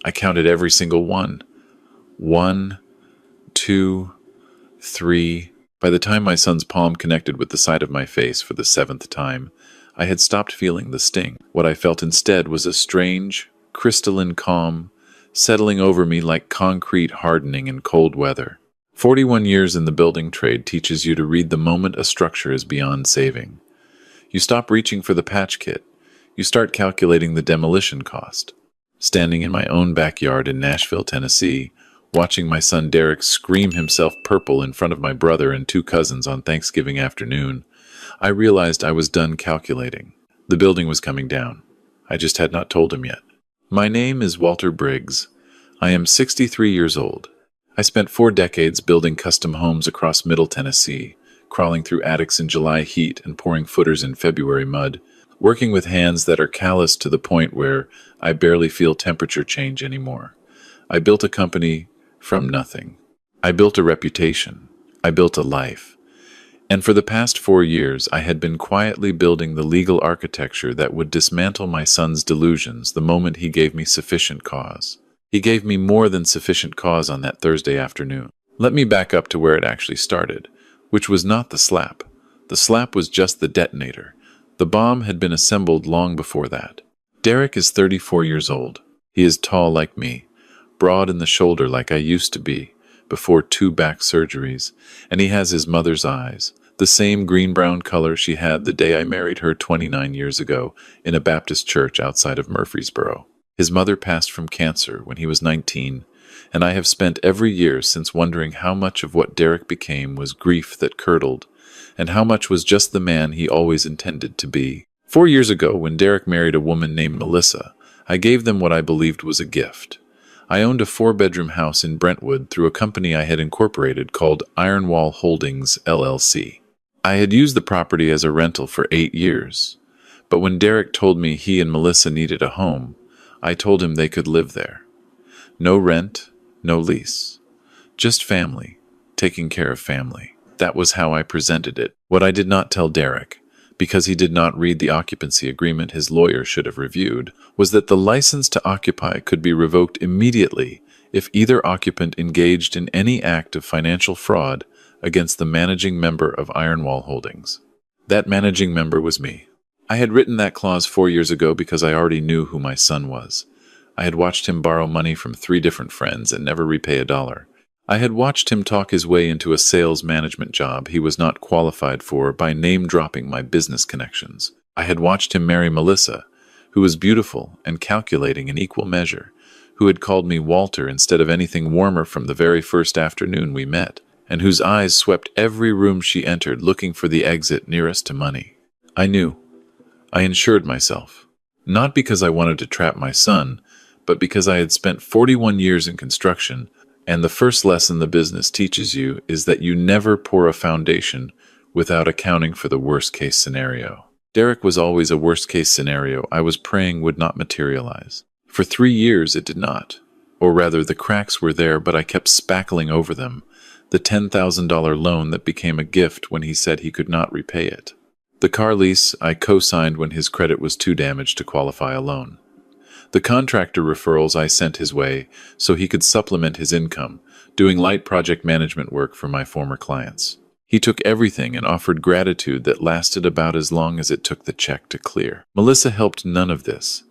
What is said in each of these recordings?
I counted every single one. 1, 2, 3. By the time my son's palm connected with the side of my face for the seventh time, I had stopped feeling the sting. What I felt instead was a strange, crystalline calm, settling over me like concrete hardening in cold weather. 41 years in the building trade teaches you to read the moment a structure is beyond saving. You stop reaching for the patch kit. You start calculating the demolition cost. Standing in my own backyard in Nashville, Tennessee, watching my son Derek scream himself purple in front of my brother and two cousins on Thanksgiving afternoon, I realized I was done calculating. The building was coming down. I just had not told him yet. My name is Walter Briggs. I am 63 years old. I spent 4 decades building custom homes across Middle Tennessee, crawling through attics in July heat and pouring footers in February mud, working with hands that are calloused to the point where I barely feel temperature change anymore. I built a company from nothing. I built a reputation. I built a life. And for the past 4 years, I had been quietly building the legal architecture that would dismantle my son's delusions the moment he gave me sufficient cause. He gave me more than sufficient cause on that Thursday afternoon. Let me back up to where it actually started, which was not the slap. The slap was just the detonator. The bomb had been assembled long before that. Derek is 34 years old. He is tall like me, broad in the shoulder like I used to be, before 2 back surgeries, and he has his mother's eyes, the same green-brown color she had the day I married her 29 years ago in a Baptist church outside of Murfreesboro. His mother passed from cancer when he was 19, and I have spent every year since wondering how much of what Derek became was grief that curdled, and how much was just the man he always intended to be. 4 years ago, when Derek married a woman named Melissa, I gave them what I believed was a gift. I owned a 4-bedroom house in Brentwood through a company I had incorporated called Ironwall Holdings, LLC. I had used the property as a rental for 8 years, but when Derek told me he and Melissa needed a home, I told him they could live there. No rent, no lease. Just family, taking care of family. That was how I presented it. What I did not tell Derek, because he did not read the occupancy agreement his lawyer should have reviewed, was that the license to occupy could be revoked immediately if either occupant engaged in any act of financial fraud against the managing member of Ironwall Holdings. That managing member was me. I had written that clause 4 years ago because I already knew who my son was. I had watched him borrow money from 3 different friends and never repay a dollar. I had watched him talk his way into a sales management job he was not qualified for by name-dropping my business connections. I had watched him marry Melissa, who was beautiful and calculating in equal measure, who had called me Walter instead of anything warmer from the very first afternoon we met, and whose eyes swept every room she entered looking for the exit nearest to money. I knew. I insured myself. Not because I wanted to trap my son, but because I had spent 41 years in construction, and the first lesson the business teaches you is that you never pour a foundation without accounting for the worst-case scenario. Derek was always a worst-case scenario I was praying would not materialize. For 3 years it did not. Or rather, the cracks were there, but I kept spackling over them. The $10,000 loan that became a gift when he said he could not repay it. The car lease I co-signed when his credit was too damaged to qualify a loan. The contractor referrals I sent his way so he could supplement his income, doing light project management work for my former clients. He took everything and offered gratitude that lasted about as long as it took the check to clear. Melissa helped none of this.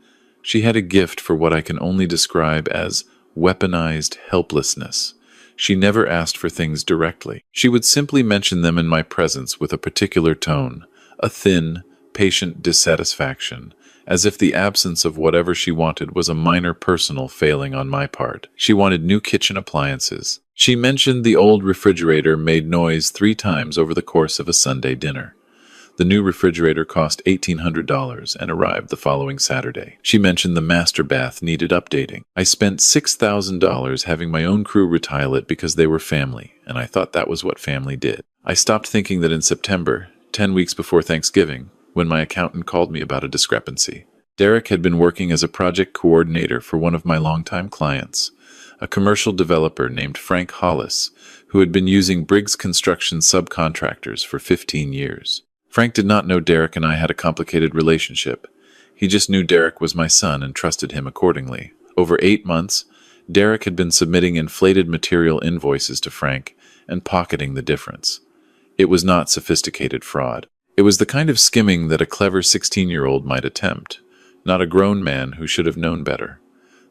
She had a gift for what I can only describe as weaponized helplessness. She never asked for things directly. She would simply mention them in my presence with a particular tone, a thin, patient dissatisfaction, as if the absence of whatever she wanted was a minor personal failing on my part. She wanted new kitchen appliances. She mentioned the old refrigerator made noise 3 times over the course of a Sunday dinner. The new refrigerator cost $1,800 and arrived the following Saturday. She mentioned the master bath needed updating. I spent $6,000 having my own crew retile it because they were family, and I thought that was what family did. I stopped thinking that in September, 10 weeks before Thanksgiving, when my accountant called me about a discrepancy. Derek had been working as a project coordinator for one of my longtime clients, a commercial developer named Frank Hollis, who had been using Briggs Construction subcontractors for 15 years. Frank did not know Derek and I had a complicated relationship. He just knew Derek was my son and trusted him accordingly. Over 8 months, Derek had been submitting inflated material invoices to Frank and pocketing the difference. It was not sophisticated fraud. It was the kind of skimming that a clever 16-year-old might attempt, not a grown man who should have known better.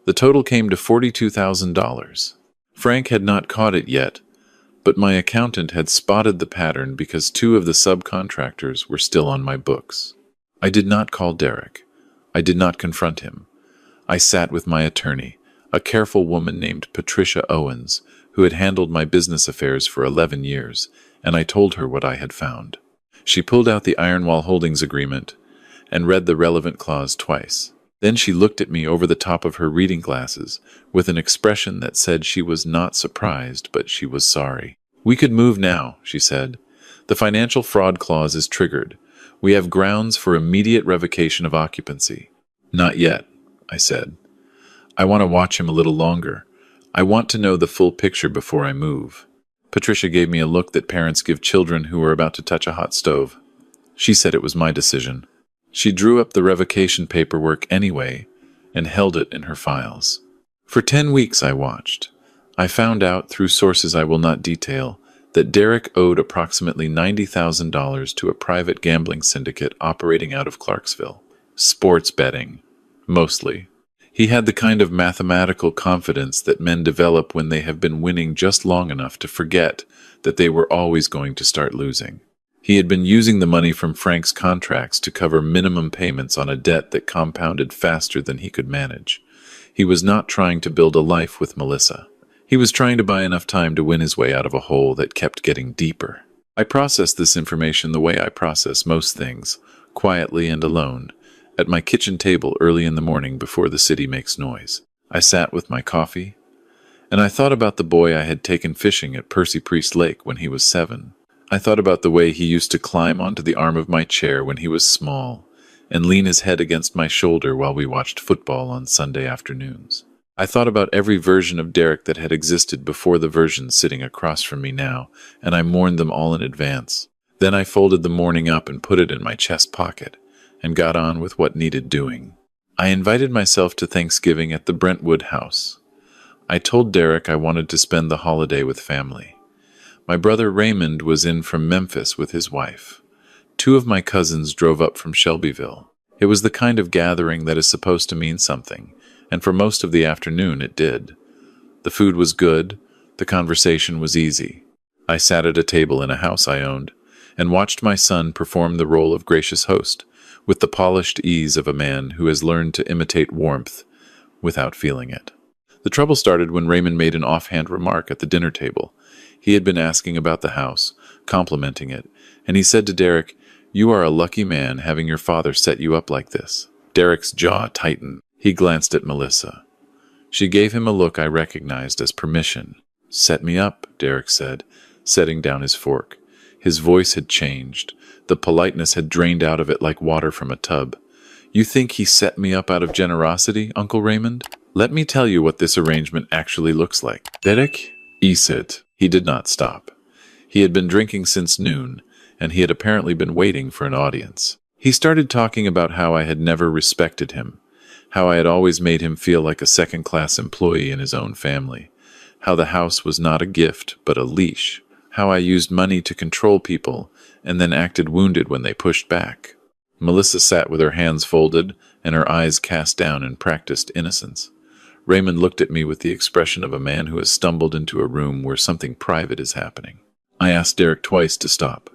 The total came to $42,000. Frank had not caught it yet, but my accountant had spotted the pattern because 2 of the subcontractors were still on my books. I did not call Derek. I did not confront him. I sat with my attorney, a careful woman named Patricia Owens, who had handled my business affairs for 11 years, and I told her what I had found. She pulled out the Ironwall Holdings agreement and read the relevant clause twice. Then she looked at me over the top of her reading glasses with an expression that said she was not surprised, but she was sorry. "We could move now," she said. "The financial fraud clause is triggered. We have grounds for immediate revocation of occupancy." "Not yet," I said. "I want to watch him a little longer. I want to know the full picture before I move." Patricia gave me a look that parents give children who are about to touch a hot stove. She said it was my decision. She drew up the revocation paperwork anyway and held it in her files. For 10 weeks I watched. I found out, through sources I will not detail, that Derek owed approximately $90,000 to a private gambling syndicate operating out of Clarksville. Sports betting, mostly. He had the kind of mathematical confidence that men develop when they have been winning just long enough to forget that they were always going to start losing. He had been using the money from Frank's contracts to cover minimum payments on a debt that compounded faster than he could manage. He was not trying to build a life with Melissa. He was trying to buy enough time to win his way out of a hole that kept getting deeper. I processed this information the way I process most things, quietly and alone, at my kitchen table early in the morning before the city makes noise. I sat with my coffee, and I thought about the boy I had taken fishing at Percy Priest Lake when he was 7. I thought about the way he used to climb onto the arm of my chair when he was small and lean his head against my shoulder while we watched football on Sunday afternoons. I thought about every version of Derek that had existed before the version sitting across from me now, and I mourned them all in advance. Then I folded the mourning up and put it in my chest pocket and got on with what needed doing. I invited myself to Thanksgiving at the Brentwood house. I told Derek I wanted to spend the holiday with family. My brother Raymond was in from Memphis with his wife. 2 of my cousins drove up from Shelbyville. It was the kind of gathering that is supposed to mean something, and for most of the afternoon it did. The food was good, the conversation was easy. I sat at a table in a house I owned, and watched my son perform the role of gracious host, with the polished ease of a man who has learned to imitate warmth without feeling it. The trouble started when Raymond made an offhand remark at the dinner table. He had been asking about the house, complimenting it, and he said to Derek, "You are a lucky man having your father set you up like this." Derek's jaw tightened. He glanced at Melissa. She gave him a look I recognized as permission. "Set me up," Derek said, setting down his fork. His voice had changed. The politeness had drained out of it like water from a tub. "You think he set me up out of generosity, Uncle Raymond? Let me tell you what this arrangement actually looks like. Derek, eat it." He did not stop. He had been drinking since noon, and he had apparently been waiting for an audience. He started talking about how I had never respected him, how I had always made him feel like a second-class employee in his own family, how the house was not a gift but a leash, how I used money to control people and then acted wounded when they pushed back. Melissa sat with her hands folded and her eyes cast down in practiced innocence. Raymond looked at me with the expression of a man who has stumbled into a room where something private is happening. I asked Derek twice to stop,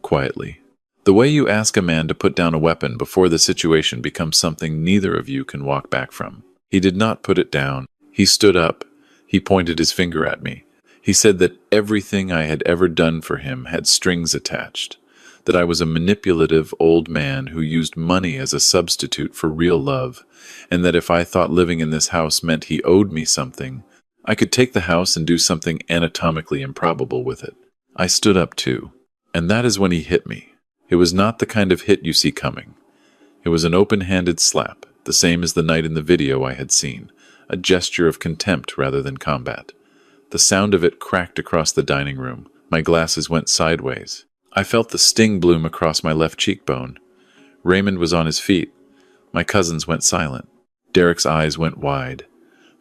quietly. The way you ask a man to put down a weapon before the situation becomes something neither of you can walk back from. He did not put it down. He stood up. He pointed his finger at me. He said that everything I had ever done for him had strings attached, that I was a manipulative old man who used money as a substitute for real love, and that if I thought living in this house meant he owed me something, I could take the house and do something anatomically improbable with it. I stood up too, and that is when he hit me. It was not the kind of hit you see coming. It was an open-handed slap, the same as the night in the video I had seen, a gesture of contempt rather than combat. The sound of it cracked across the dining room. My glasses went sideways. I felt the sting bloom across my left cheekbone. Raymond was on his feet. My cousins went silent. Derek's eyes went wide.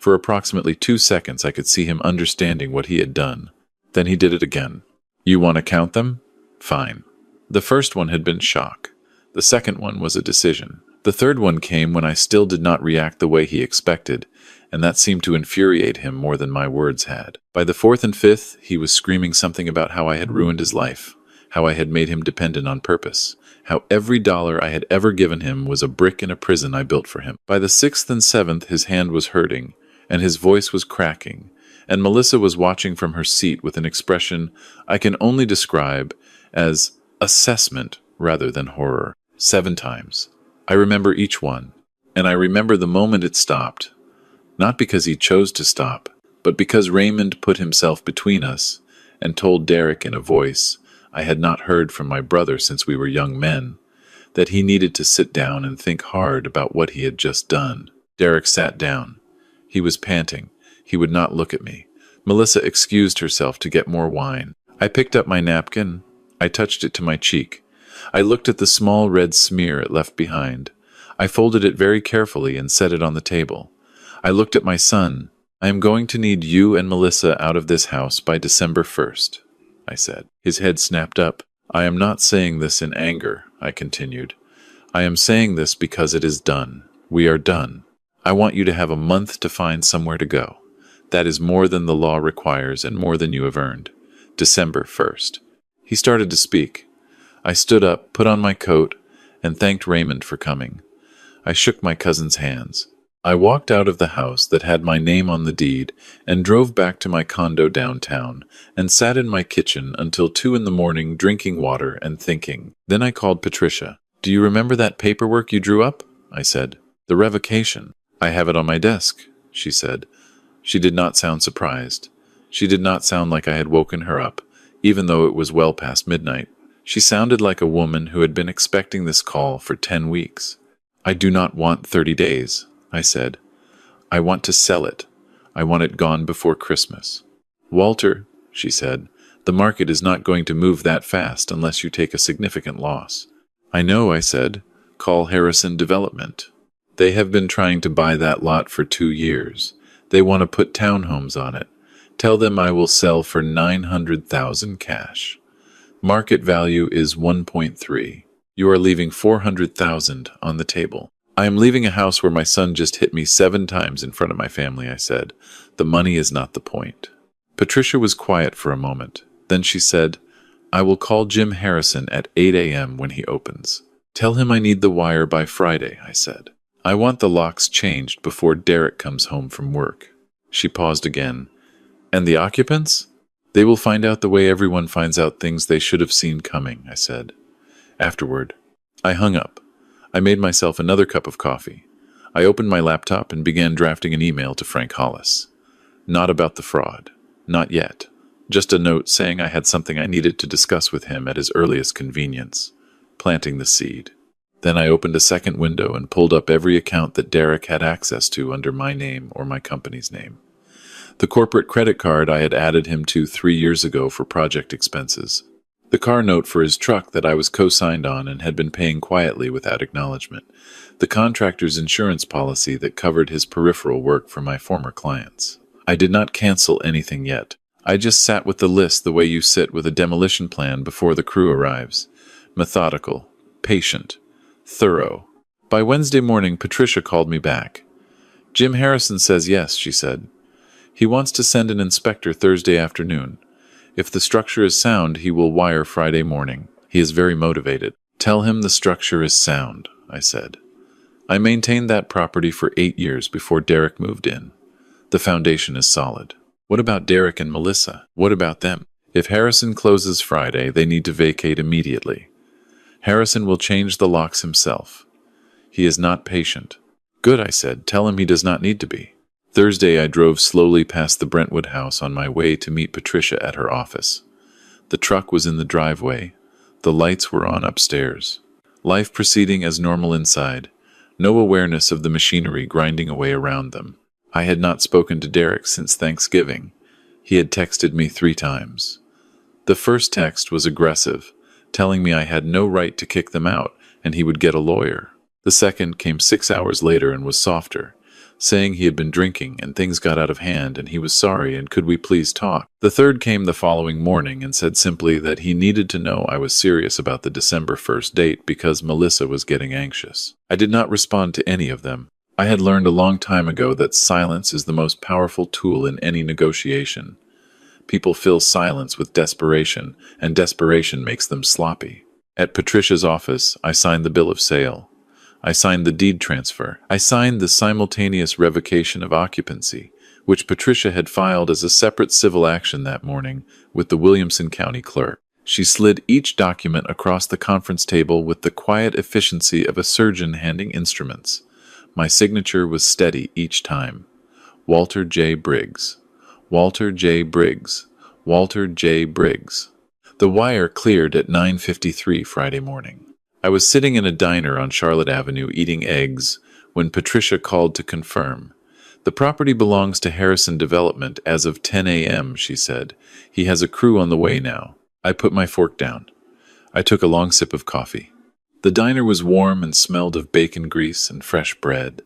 For approximately 2 seconds, I could see him understanding what he had done. Then he did it again. You want to count them? Fine. The first one had been shock. The second one was a decision. The third one came when I still did not react the way he expected, and that seemed to infuriate him more than my words had. By the fourth and fifth, he was screaming something about how I had ruined his life, how I had made him dependent on purpose, how every dollar I had ever given him was a brick in a prison I built for him. By the sixth and seventh, his hand was hurting, and his voice was cracking, and Melissa was watching from her seat with an expression I can only describe as assessment rather than horror. 7 times. I remember each one, and I remember the moment it stopped. Not because he chose to stop, but because Raymond put himself between us and told Derek in a voice I had not heard from my brother since we were young men, that he needed to sit down and think hard about what he had just done. Derek sat down. He was panting. He would not look at me. Melissa excused herself to get more wine. I picked up my napkin. I touched it to my cheek. I looked at the small red smear it left behind. I folded it very carefully and set it on the table. I looked at my son. I am going to need you and Melissa out of this house by December 1st, I said. His head snapped up. I am not saying this in anger, I continued. I am saying this because it is done. We are done. I want you to have a month to find somewhere to go. That is more than the law requires and more than you have earned. December 1st. He started to speak. I stood up, put on my coat, and thanked Raymond for coming. I shook my cousin's hands. I walked out of the house that had my name on the deed and drove back to my condo downtown and sat in my kitchen until 2 in the morning drinking water and thinking. Then I called Patricia. Do you remember that paperwork you drew up? I said. The revocation. I have it on my desk, she said. She did not sound surprised. She did not sound like I had woken her up, even though it was well past midnight. She sounded like a woman who had been expecting this call for 10 weeks. I do not want 30 days, I said. I want to sell it. I want it gone before Christmas. Walter, she said, the market is not going to move that fast unless you take a significant loss. I know, I said. Call Harrison Development. They have been trying to buy that lot for 2 years. They want to put townhomes on it. Tell them I will sell for $900,000 cash. Market value is 1.3. You are leaving $400,000 on the table. I am leaving a house where my son just hit me 7 times in front of my family, I said. The money is not the point. Patricia was quiet for a moment. Then she said, I will call Jim Harrison at 8 a.m. when he opens. Tell him I need the wire by Friday, I said. I want the locks changed before Derek comes home from work. She paused again. And the occupants? They will find out the way everyone finds out things they should have seen coming, I said. Afterward, I hung up. I made myself another cup of coffee. I opened my laptop and began drafting an email to Frank Hollis. Not about the fraud. Not yet. Just a note saying I had something I needed to discuss with him at his earliest convenience. Planting the seed. Then I opened a second window and pulled up every account that Derek had access to under my name or my company's name. The corporate credit card I had added him to 3 years ago for project expenses. The car note for his truck that I was co-signed on and had been paying quietly without acknowledgement. The contractor's insurance policy that covered his peripheral work for my former clients. I did not cancel anything yet. I just sat with the list the way you sit with a demolition plan before the crew arrives. Methodical, patient, thorough. By Wednesday morning, Patricia called me back. Jim Harrison says yes, she said. He wants to send an inspector Thursday afternoon. If the structure is sound, he will wire Friday morning. He is very motivated. Tell him the structure is sound, I said. I maintained that property for 8 years before Derek moved in. The foundation is solid. What about Derek and Melissa? What about them? If Harrison closes Friday, they need to vacate immediately. Harrison will change the locks himself. He is not patient. Good, I said. Tell him he does not need to be. Thursday, I drove slowly past the Brentwood house on my way to meet Patricia at her office. The truck was in the driveway. The lights were on upstairs. Life proceeding as normal inside. No awareness of the machinery grinding away around them. I had not spoken to Derek since Thanksgiving. He had texted me 3 times. The first text was aggressive, telling me I had no right to kick them out and he would get a lawyer. The second came 6 hours later and was softer, saying he had been drinking and things got out of hand and he was sorry and could we please talk. The third came the following morning and said simply that he needed to know I was serious about the December 1st date because Melissa was getting anxious. I did not respond to any of them. I had learned a long time ago that silence is the most powerful tool in any negotiation. People fill silence with desperation, and desperation makes them sloppy. At Patricia's office, I signed the bill of sale. I signed the deed transfer. I signed the simultaneous revocation of occupancy, which Patricia had filed as a separate civil action that morning with the Williamson County clerk. She slid each document across the conference table with the quiet efficiency of a surgeon handing instruments. My signature was steady each time. Walter J. Briggs. Walter J. Briggs. Walter J. Briggs. The wire cleared at 9:53 Friday morning. I was sitting in a diner on Charlotte Avenue eating eggs when Patricia called to confirm. The property belongs to Harrison Development as of 10 a.m., she said. He has a crew on the way now. I put my fork down. I took a long sip of coffee. The diner was warm and smelled of bacon grease and fresh bread.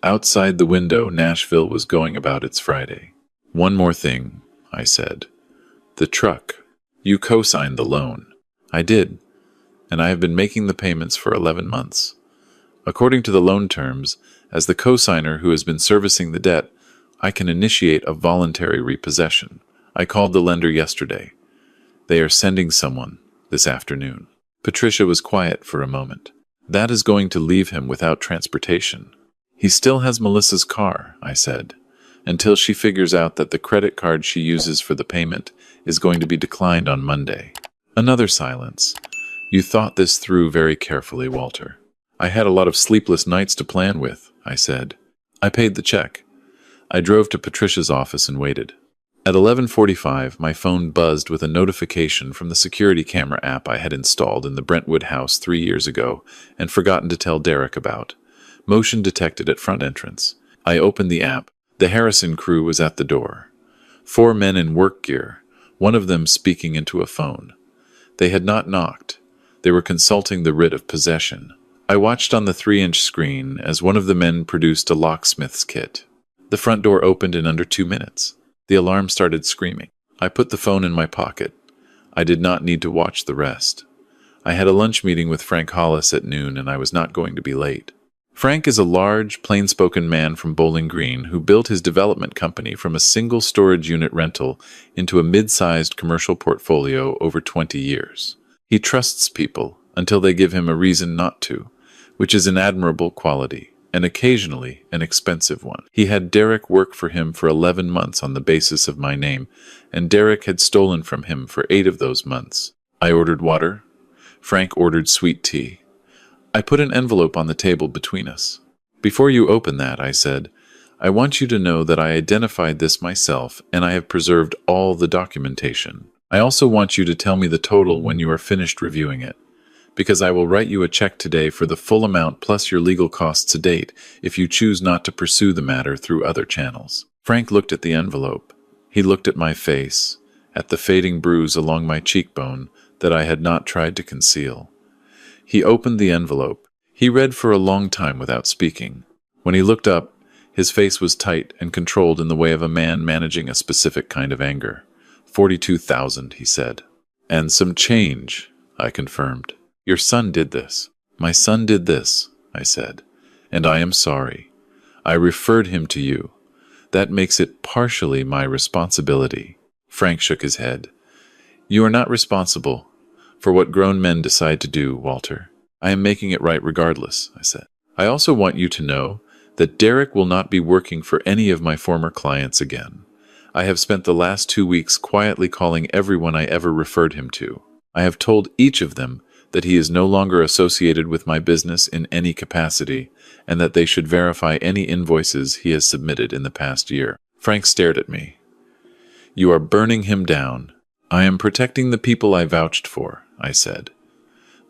Outside the window, Nashville was going about its Friday. One more thing, I said. The truck. You co-signed the loan. I did, and I have been making the payments for 11 months. According to the loan terms, as the co-signer who has been servicing the debt, I can initiate a voluntary repossession. I called the lender yesterday. They are sending someone this afternoon. Patricia was quiet for a moment. That is going to leave him without transportation. He still has Melissa's car, I said, until she figures out that the credit card she uses for the payment is going to be declined on Monday. Another silence. You thought this through very carefully, Walter. I had a lot of sleepless nights to plan with, I said. I paid the check. I drove to Patricia's office and waited. At 11:45, my phone buzzed with a notification from the security camera app I had installed in the Brentwood house 3 years ago and forgotten to tell Derek about. Motion detected at front entrance. I opened the app. The Harrison crew was at the door. 4 men in work gear, one of them speaking into a phone. They had not knocked. They were consulting the writ of possession. I watched on the 3-inch screen as one of the men produced a locksmith's kit. The front door opened in under 2 minutes. The alarm started screaming. I put the phone in my pocket. I did not need to watch the rest. I had a lunch meeting with Frank Hollis at noon, and I was not going to be late. Frank is a large, plain-spoken man from Bowling Green who built his development company from a single storage unit rental into a mid-sized commercial portfolio over 20 years. He trusts people until they give him a reason not to, which is an admirable quality, and occasionally an expensive one. He had Derek work for him for 11 months on the basis of my name, and Derek had stolen from him for 8 of those months. I ordered water. Frank ordered sweet tea. I put an envelope on the table between us. Before you open that, I said, I want you to know that I identified this myself and I have preserved all the documentation. I also want you to tell me the total when you are finished reviewing it, because I will write you a check today for the full amount plus your legal costs to date if you choose not to pursue the matter through other channels. Frank looked at the envelope. He looked at my face, at the fading bruise along my cheekbone that I had not tried to conceal. He opened the envelope. He read for a long time without speaking. When he looked up, his face was tight and controlled in the way of a man managing a specific kind of anger. 42,000, he said. And some change, I confirmed. Your son did this. My son did this, I said. And I am sorry. I referred him to you. That makes it partially my responsibility. Frank shook his head. You are not responsible for what grown men decide to do, Walter. I am making it right regardless, I said. I also want you to know that Derek will not be working for any of my former clients again. I have spent the last 2 weeks quietly calling everyone I ever referred him to. I have told each of them that he is no longer associated with my business in any capacity, and that they should verify any invoices he has submitted in the past year. Frank stared at me. You are burning him down. I am protecting the people I vouched for, I said.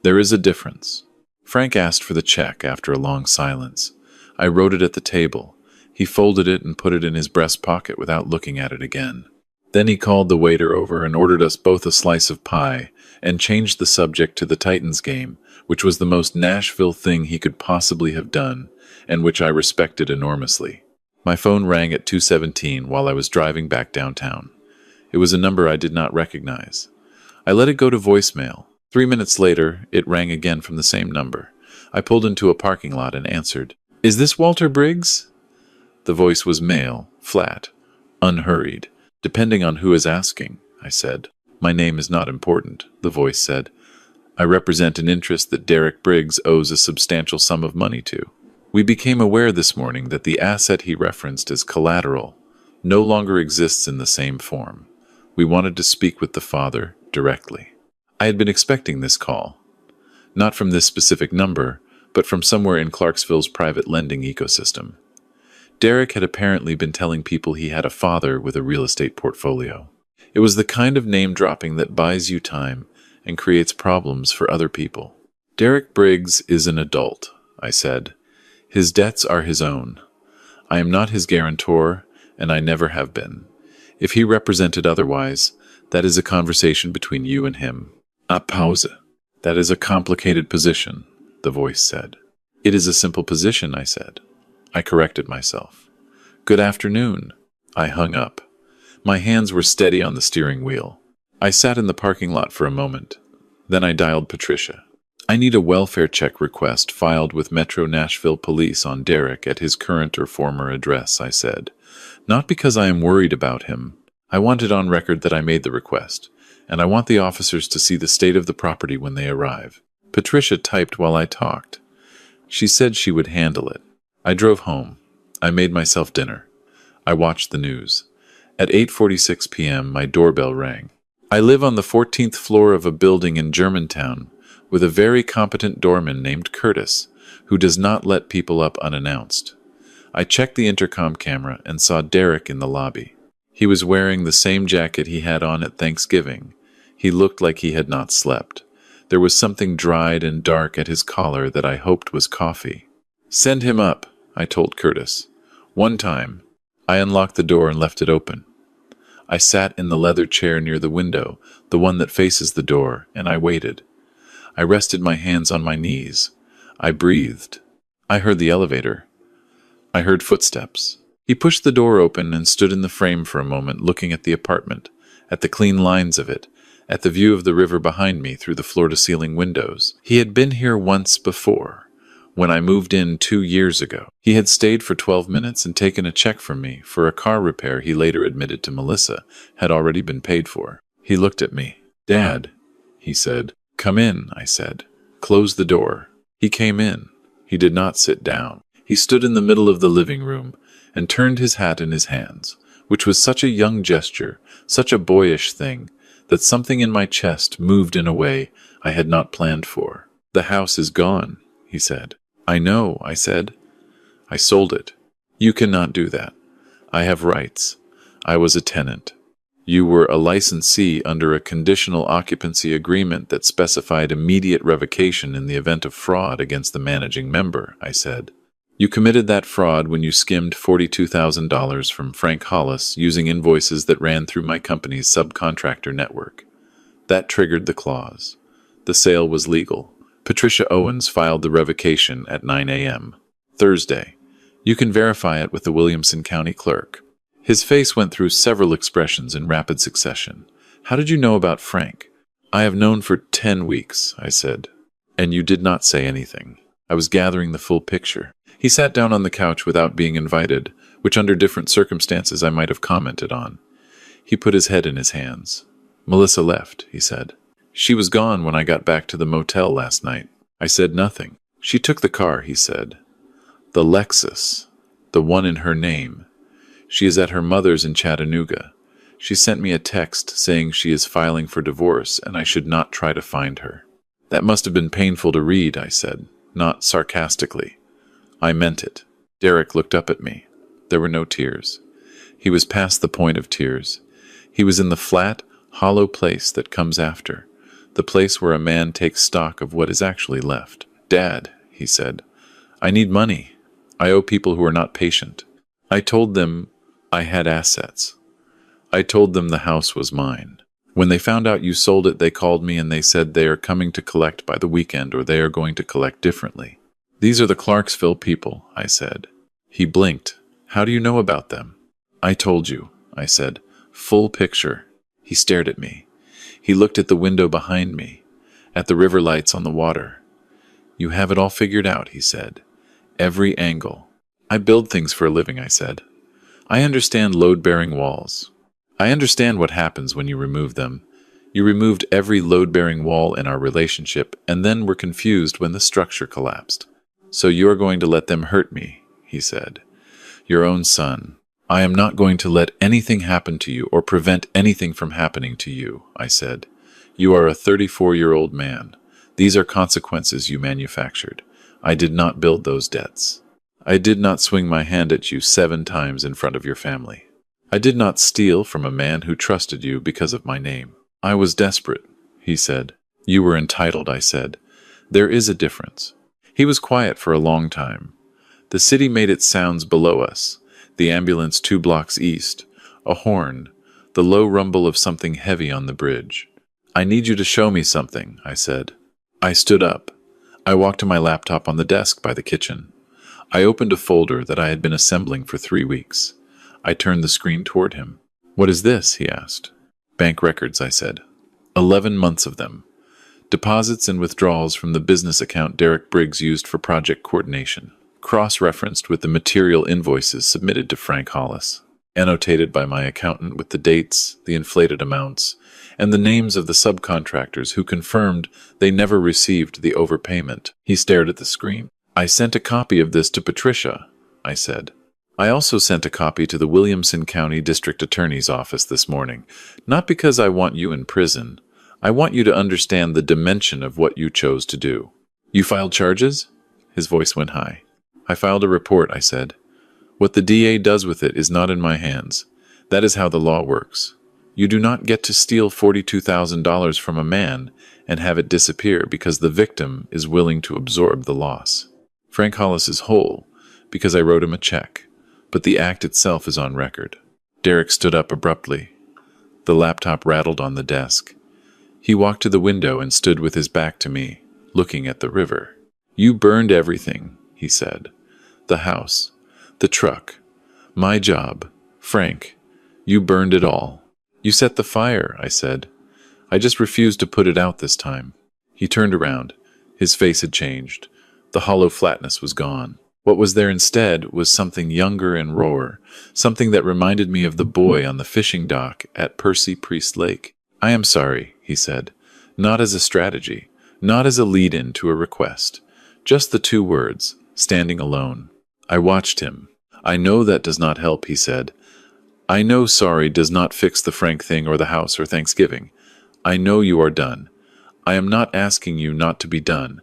There is a difference. Frank asked for the check after a long silence. I wrote it at the table. He folded it and put it in his breast pocket without looking at it again. Then he called the waiter over and ordered us both a slice of pie and changed the subject to the Titans game, which was the most Nashville thing he could possibly have done and which I respected enormously. My phone rang at 2:17 while I was driving back downtown. It was a number I did not recognize. I let it go to voicemail. 3 minutes later, it rang again from the same number. I pulled into a parking lot and answered. "Is this Walter Briggs?" The voice was male, flat, unhurried. "Depending on who is asking," I said. "My name is not important," the voice said. "I represent an interest that Derek Briggs owes a substantial sum of money to. We became aware this morning that the asset he referenced as collateral no longer exists in the same form. We wanted to speak with the father directly." I had been expecting this call. Not from this specific number, but from somewhere in Clarksville's private lending ecosystem. Derek had apparently been telling people he had a father with a real estate portfolio. It was the kind of name-dropping that buys you time and creates problems for other people. "Derek Briggs is an adult," I said. "His debts are his own. I am not his guarantor, and I never have been. If he represented otherwise, that is a conversation between you and him." A pause. "That is a complicated position," the voice said. "It is a simple position," I said. I corrected myself. "Good afternoon." I hung up. My hands were steady on the steering wheel. I sat in the parking lot for a moment. Then I dialed Patricia. "I need a welfare check request filed with Metro Nashville Police on Derek at his current or former address," I said. "Not because I am worried about him. I want it on record that I made the request, and I want the officers to see the state of the property when they arrive." Patricia typed while I talked. She said she would handle it. I drove home. I made myself dinner. I watched the news. At 8:46 p.m., my doorbell rang. I live on the 14th floor of a building in Germantown with a very competent doorman named Curtis, who does not let people up unannounced. I checked the intercom camera and saw Derek in the lobby. He was wearing the same jacket he had on at Thanksgiving. He looked like he had not slept. There was something dried and dark at his collar that I hoped was coffee. "Send him up," I told Curtis. One time, I unlocked the door and left it open. I sat in the leather chair near the window, the one that faces the door, and I waited. I rested my hands on my knees. I breathed. I heard the elevator. I heard footsteps. He pushed the door open and stood in the frame for a moment, looking at the apartment, at the clean lines of it, at the view of the river behind me through the floor-to-ceiling windows. He had been here once before, when I moved in 2 years ago. He had stayed for 12 minutes and taken a check from me for a car repair he later admitted to Melissa had already been paid for. He looked at me. "Dad," he said. "Come in," I said. "Close the door." He came in. He did not sit down. He stood in the middle of the living room and turned his hat in his hands, which was such a young gesture, such a boyish thing, that something in my chest moved in a way I had not planned for. "The house is gone," he said. "I know," I said. "I sold it." "You cannot do that. I have rights. I was a tenant. You were a licensee under a conditional occupancy agreement that specified immediate revocation in the event of fraud against the managing member," I said. "You committed that fraud when you skimmed $42,000 from Frank Hollis using invoices that ran through my company's subcontractor network. That triggered the clause. The sale was legal. Patricia Owens filed the revocation at 9 a.m. Thursday. You can verify it with the Williamson County clerk." His face went through several expressions in rapid succession. "How did you know about Frank?" "I have known for 10 weeks, I said. "And you did not say anything." I was gathering the full picture. He sat down on the couch without being invited, which under different circumstances I might have commented on. He put his head in his hands. "Melissa left," he said. "She was gone when I got back to the motel last night." I said nothing. "She took the car," he said. "The Lexus. The one in her name. She is at her mother's in Chattanooga. She sent me a text saying she is filing for divorce and I should not try to find her." "That must have been painful to read," I said, not sarcastically. I meant it. Derek looked up at me. There were no tears. He was past the point of tears. He was in the flat, hollow place that comes after, the place where a man takes stock of what is actually left. "Dad," he said, "I need money. I owe people who are not patient." I told them I had assets. I told them the house was mine. "When they found out you sold it, they called me and they said they are coming to collect by the weekend or they are going to collect differently." "These are the Clarksville people," I said. He blinked. How do you know about them? I told you, I said. Full picture. He stared at me. He looked at the window behind me, at the river lights on the water. You have it all figured out, he said. Every angle. I build things for a living, I said. I understand load-bearing walls. I understand what happens when you remove them. You removed every load-bearing wall in our relationship and then were confused when the structure collapsed. So you are going to let them hurt me, he said. Your own son. I am not going to let anything happen to you or prevent anything from happening to you, I said. You are a 34-year-old man. These are consequences you manufactured. I did not build those debts. I did not swing my hand at you 7 times in front of your family. I did not steal from a man who trusted you because of my name. I was desperate, he said. You were entitled, I said. There is a difference. He was quiet for a long time. The city made its sounds below us. The ambulance 2 blocks east, a horn, the low rumble of something heavy on the bridge. I need you to show me something, I said. I stood up. I walked to my laptop on the desk by the kitchen. I opened a folder that I had been assembling for 3 weeks. I turned the screen toward him. What is this? He asked. Bank records, I said. 11 months of them. Deposits and withdrawals from the business account Derek Briggs used for project coordination. Cross-referenced with the material invoices submitted to Frank Hollis, annotated by my accountant with the dates, the inflated amounts, and the names of the subcontractors who confirmed they never received the overpayment. He stared at the screen. I sent a copy of this to Patricia, I said. I also sent a copy to the Williamson County District Attorney's Office this morning, not because I want you in prison. I want you to understand the dimension of what you chose to do. You filed charges? His voice went high. I filed a report, I said. What the DA does with it is not in my hands. That is how the law works. You do not get to steal $42,000 from a man and have it disappear because the victim is willing to absorb the loss. Frank Hollis is whole because I wrote him a check, but the act itself is on record. Derek stood up abruptly. The laptop rattled on the desk. He walked to the window and stood with his back to me, looking at the river. You burned everything, he said. The house, the truck, my job, Frank. You burned it all. You set the fire, I said. I just refused to put it out this time. He turned around. His face had changed. The hollow flatness was gone. What was there instead was something younger and rawer, something that reminded me of the boy on the fishing dock at Percy Priest Lake. I am sorry, he said. Not as a strategy, not as a lead-in to a request. Just the 2 words, standing alone. I watched him. I know that does not help, he said. I know sorry does not fix the Frank thing or the house or Thanksgiving. I know you are done. I am not asking you not to be done.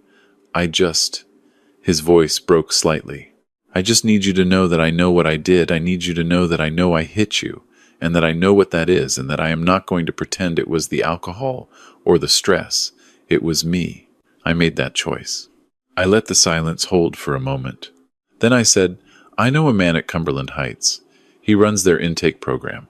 His voice broke slightly. I just need you to know that I know what I did. I need you to know that I know I hit you, and that I know what that is, and that I am not going to pretend it was the alcohol or the stress. It was me. I made that choice. I let the silence hold for a moment. Then I said, I know a man at Cumberland Heights. He runs their intake program.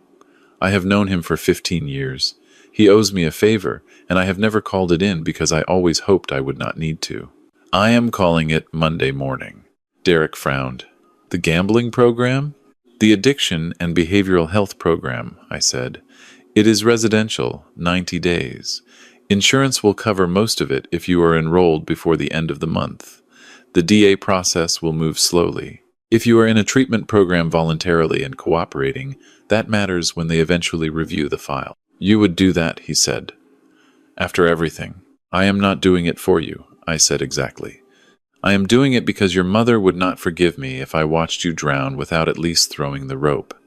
I have known him for 15 years. He owes me a favor, and I have never called it in because I always hoped I would not need to. I am calling it Monday morning. Derek frowned. The gambling program? The addiction and behavioral health program, I said. It is residential, 90 days. Insurance will cover most of it if you are enrolled before the end of the month. The DA process will move slowly. If you are in a treatment program voluntarily and cooperating, that matters when they eventually review the file. You would do that, he said. After everything. I am not doing it for you, I said exactly. I am doing it because your mother would not forgive me if I watched you drown without at least throwing the rope.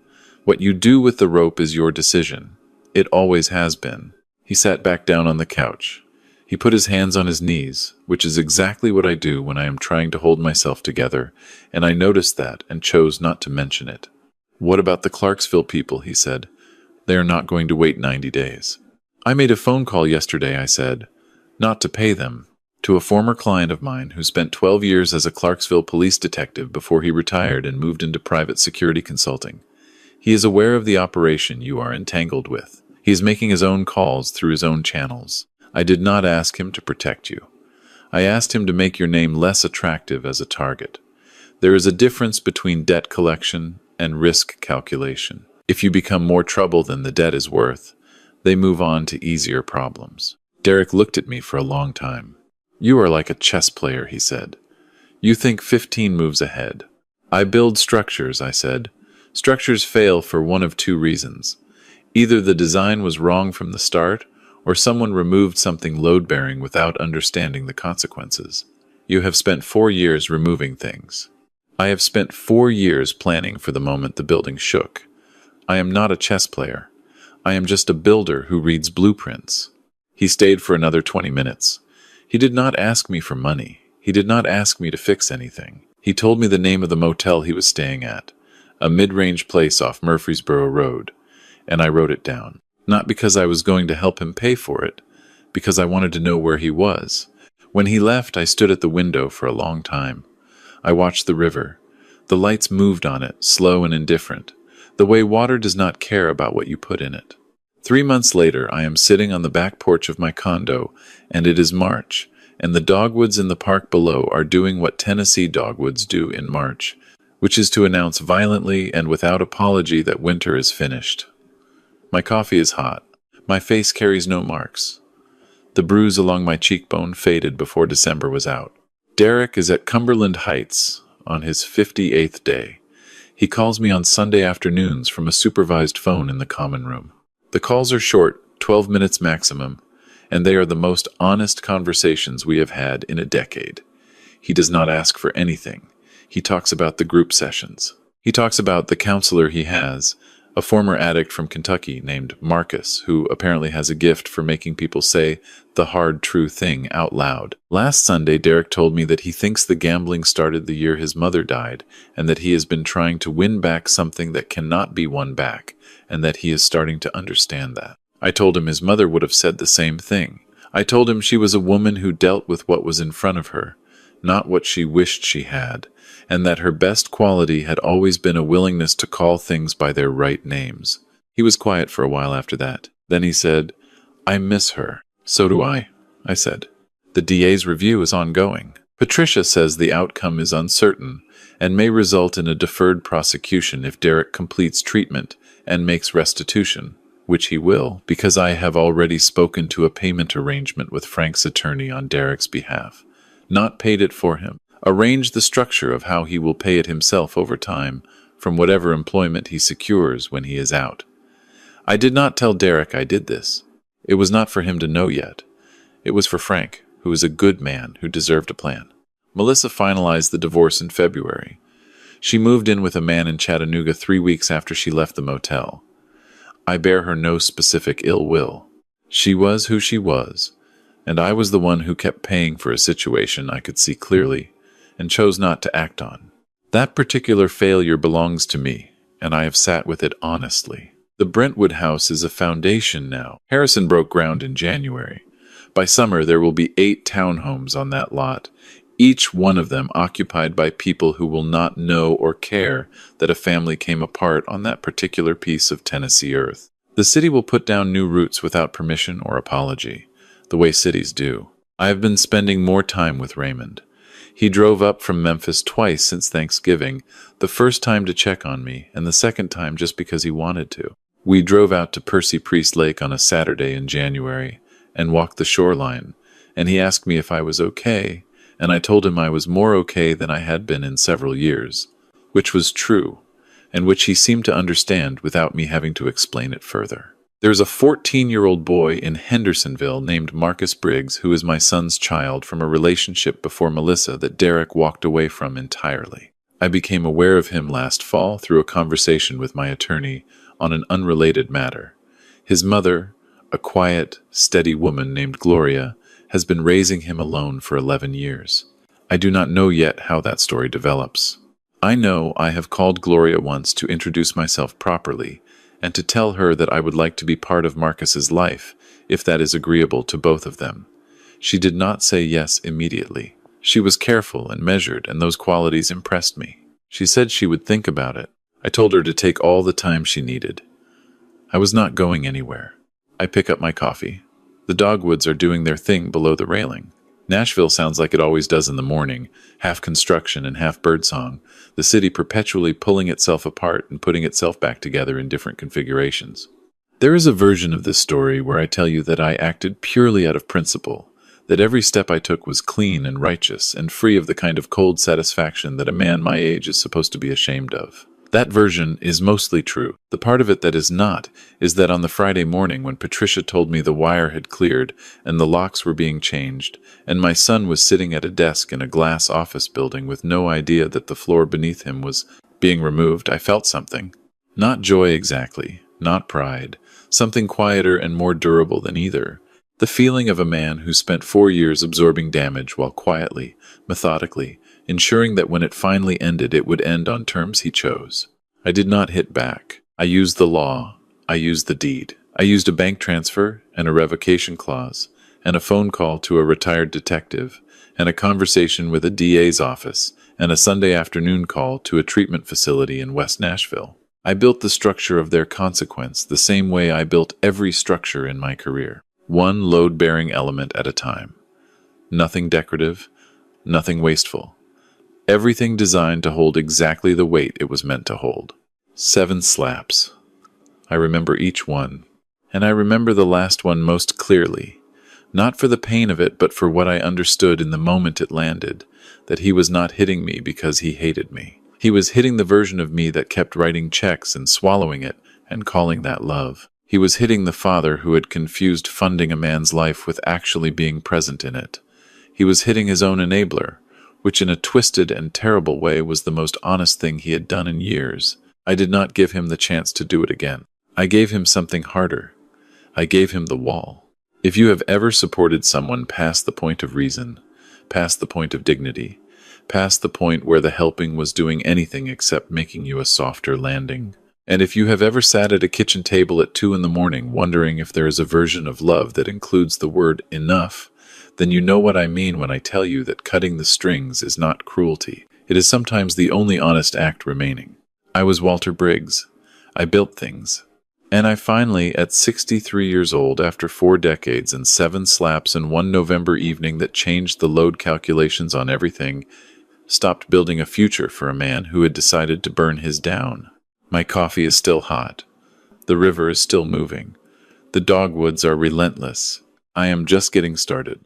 What you do with the rope is your decision. It always has been. He sat back down on the couch. He put his hands on his knees, which is exactly what I do when I am trying to hold myself together, and I noticed that and chose not to mention it. What about the Clarksville people, he said. They are not going to wait 90 days. I made a phone call yesterday, I said. Not to pay them. To a former client of mine who spent 12 years as a Clarksville police detective before he retired and moved into private security consulting. He is aware of the operation you are entangled with. He is making his own calls through his own channels. I did not ask him to protect you. I asked him to make your name less attractive as a target. There is a difference between debt collection and risk calculation. If you become more trouble than the debt is worth, they move on to easier problems. Derek looked at me for a long time. You are like a chess player, he said. You think 15 moves ahead. I build structures, I said. Structures fail for one of two reasons. Either the design was wrong from the start, or someone removed something load-bearing without understanding the consequences. You have spent 4 years removing things. I have spent 4 years planning for the moment the building shook. I am not a chess player. I am just a builder who reads blueprints. He stayed for another 20 minutes. He did not ask me for money. He did not ask me to fix anything. He told me the name of the motel he was staying at, a mid-range place off Murfreesboro Road, and I wrote it down. Not because I was going to help him pay for it, because I wanted to know where he was. When he left, I stood at the window for a long time. I watched the river. The lights moved on it, slow and indifferent, the way water does not care about what you put in it. 3 months later, I am sitting on the back porch of my condo, and it is March, and the dogwoods in the park below are doing what Tennessee dogwoods do in March, which is to announce violently and without apology that winter is finished. My coffee is hot. My face carries no marks. The bruise along my cheekbone faded before December was out. Derek is at Cumberland Heights on his 58th day. He calls me on Sunday afternoons from a supervised phone in the common room. The calls are short, 12 minutes maximum, and they are the most honest conversations we have had in a decade. He does not ask for anything. He talks about the group sessions. He talks about the counselor he has, a former addict from Kentucky named Marcus, who apparently has a gift for making people say the hard, true thing out loud. Last Sunday, Derek told me that he thinks the gambling started the year his mother died, and that he has been trying to win back something that cannot be won back, and that he is starting to understand that. I told him his mother would have said the same thing. I told him she was a woman who dealt with what was in front of her, not what she wished she had, and that her best quality had always been a willingness to call things by their right names. He was quiet for a while after that. Then he said, I miss her. So do I said. The DA's review is ongoing. Patricia says the outcome is uncertain and may result in a deferred prosecution if Derek completes treatment and makes restitution, which he will, because I have already spoken to a payment arrangement with Frank's attorney on Derek's behalf. Not paid it for him. Arrange the structure of how he will pay it himself over time from whatever employment he secures when he is out. I did not tell Derek I did this. It was not for him to know yet. It was for Frank, who is a good man who deserved a plan. Melissa finalized the divorce in February. She moved in with a man in Chattanooga 3 weeks after she left the motel. I bear her no specific ill will. She was who she was, and I was the one who kept paying for a situation I could see clearly and chose not to act on. That particular failure belongs to me, and I have sat with it honestly. The Brentwood house is a foundation now. Harrison broke ground in January. By summer, there will be 8 townhomes on that lot, each one of them occupied by people who will not know or care that a family came apart on that particular piece of Tennessee earth. The city will put down new roots without permission or apology, the way cities do. I have been spending more time with Raymond. He drove up from Memphis twice since Thanksgiving, the first time to check on me, and the second time just because he wanted to. We drove out to Percy Priest Lake on a Saturday in January and walked the shoreline, and he asked me if I was okay, and I told him I was more okay than I had been in several years, which was true, and which he seemed to understand without me having to explain it further. There's a 14-year-old boy in Hendersonville named Marcus Briggs who is my son's child from a relationship before Melissa that Derek walked away from entirely. I became aware of him last fall through a conversation with my attorney on an unrelated matter. His mother, a quiet, steady woman named Gloria, has been raising him alone for 11 years. I do not know yet how that story develops. I know I have called Gloria once to introduce myself properly and to tell her that I would like to be part of Marcus's life, if that is agreeable to both of them. She did not say yes immediately. She was careful and measured, and those qualities impressed me. She said she would think about it. I told her to take all the time she needed. I was not going anywhere. I pick up my coffee. The dogwoods are doing their thing below the railing. Nashville sounds like it always does in the morning, half construction and half birdsong, the city perpetually pulling itself apart and putting itself back together in different configurations. There is a version of this story where I tell you that I acted purely out of principle, that every step I took was clean and righteous and free of the kind of cold satisfaction that a man my age is supposed to be ashamed of. That version is mostly true. The part of it that is not is that on the Friday morning when Patricia told me the wire had cleared and the locks were being changed, and my son was sitting at a desk in a glass office building with no idea that the floor beneath him was being removed, I felt something. Not joy exactly, not pride, something quieter and more durable than either. The feeling of a man who spent 4 years absorbing damage while quietly, methodically, ensuring that when it finally ended, it would end on terms he chose. I did not hit back. I used the law. I used the deed. I used a bank transfer and a revocation clause, and a phone call to a retired detective, and a conversation with a DA's office, and a Sunday afternoon call to a treatment facility in West Nashville. I built the structure of their consequence the same way I built every structure in my career, one load-bearing element at a time. Nothing decorative, nothing wasteful. Everything designed to hold exactly the weight it was meant to hold. 7 slaps. I remember each one, and I remember the last one most clearly, not for the pain of it, but for what I understood in the moment it landed, that he was not hitting me because he hated me. He was hitting the version of me that kept writing checks and swallowing it and calling that love. He was hitting the father who had confused funding a man's life with actually being present in it. He was hitting his own enabler, which in a twisted and terrible way was the most honest thing he had done in years. I did not give him the chance to do it again. I gave him something harder. I gave him the wall. If you have ever supported someone past the point of reason, past the point of dignity, past the point where the helping was doing anything except making you a softer landing, and if you have ever sat at a kitchen table at 2 in the morning wondering if there is a version of love that includes the word enough, then you know what I mean when I tell you that cutting the strings is not cruelty. It is sometimes the only honest act remaining. I was Walter Briggs. I built things. And I finally, at 63 years old, after 4 decades and 7 slaps and one November evening that changed the load calculations on everything, stopped building a future for a man who had decided to burn his down. My coffee is still hot. The river is still moving. The dogwoods are relentless. I am just getting started.